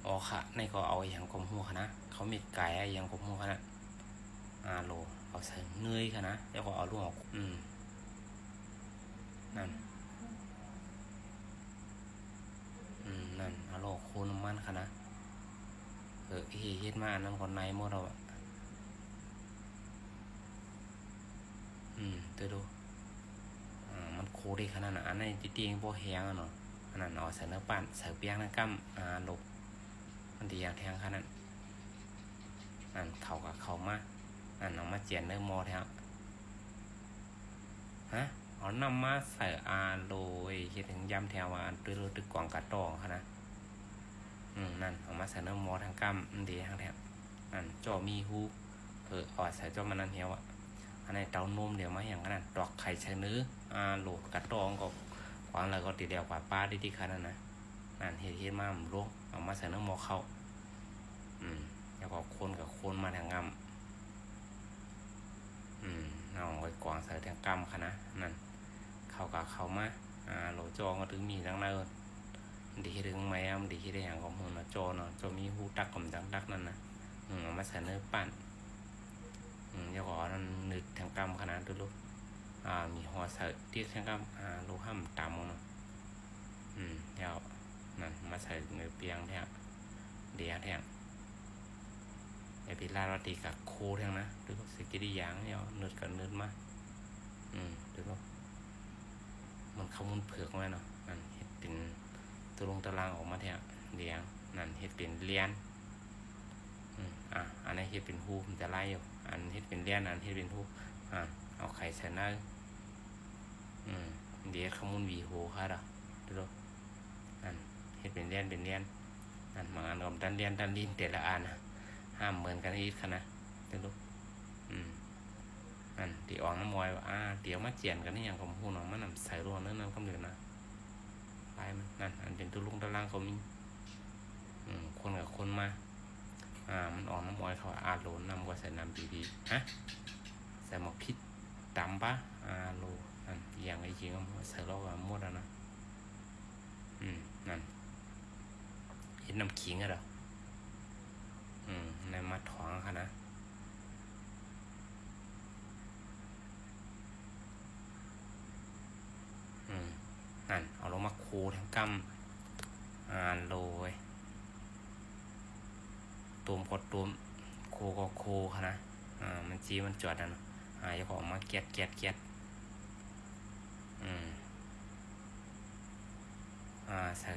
อ๋อค่ะในก็เอาอย่างกลมหัวค่ะนะเขามีไก่อย่างกลมหัวค่ะนะโลเอาใส่เนยค่ะนะแล้วก็เอาลูกออกนั่นนั่นเอาลูกโคนมันค่ะนะเฮ็ดมาอันนั้นคนในหมดเราตัวดูมันโคได้ขนาดนั้นอันนี้ตีเองพวกแห้งเนาะอันนั้นเอาใส่เนื้อปั่นใส่เปียกน้ำกั้มลบมันดีอย่างแทงขนาดอันเขากับเขามาอันเอามาเจียนเนื้อมอแทงเอานำมาใส่โรยคิดถึงยำแถวอันตื้อตึกกวางกระตองค่ะนะนั่นเอามาใส่เนื้อมอทางกั้มมันดีทางแถวนั่นจ่อมีฮูเอาใส่จ่อมันนั่นเหี่ยวอันนี้เต้านมเดี๋ยวมาอย่างนั้นดอกไข่ใช้เนื้อโหลดกระตองก็ขวางอะไรก็ตีเดียวกว่าป้าดีๆค่ะนั่นนะนั่นเฮ็ดมามันลวกเอามาใส่เนื้อมอเข้าแล้วก็คนกับคนมาทางงำเอาไว้กวางใส่ทางกำค่ะนะนั่นเข้ากับเขามาโหลจองก็ถึงมีทั้งนั้นดีถึงไหมดีได้อย่างของมันนะจอเนาะจอมีหูตักกับจังตักนั่นนะเอามาใส่เนื้อปั่นแล้วก็นั่นนึกทางกำขนาดดูลูกมีหัวใส่ที่ทางกำลูกห้ามตำเนาะแล้วนั่นมาใส่เนื้อเปียงแทงเดียวแทงไอพิลาเราตีกับโคแทงนะดูสิกิริยางเนี่ยนึกกับนึกมาดูลูกมันเข้ามุนเผือกไว้เนาะนั่นเห็ดเป็นตัวลงตารางออกมาแทงเดียงนั่นเห็ดเป็นเลียนอันนี้เห็ดเป็นหูมันจะไล่อยู่อันเห็ดเป็นเลียนอันเห็ดเป็นหูเอาไข่ใส่หน้าเดี๋ยวขมุนวีโหค่ะดูอันเห็ดเป็นเลียนอันบางอันก็ดันเลียนแต่ละอันห้ามเหมือนกันอีกค่ะนะดูอันที่อ่อนน้ำมอยว่าเดี๋ยวมาเจียนกันนี่อย่างของหูน้องมันนำใส่รวมนั่นก็เหลือนะไปมันนั่นอันเป็นตัวลุงตารางเขามีคนกับคนมามันออกน้ำมอยเขาโหลนำกว่าใส่น้ำดีใส่หมกพิษตำปะโหลนั่นอย่างไอ้จริงก็ใส่เราหมดแล้วนะนั่นเห็นน้ำขิงอะเหรอในมาท้องค่ะนะนั่นเอาลงมาโคทั้งกำโรยตูมกดตูมโคก็โคค่ะนะมันจีมันจอดนะจะออกมาเกียดใส่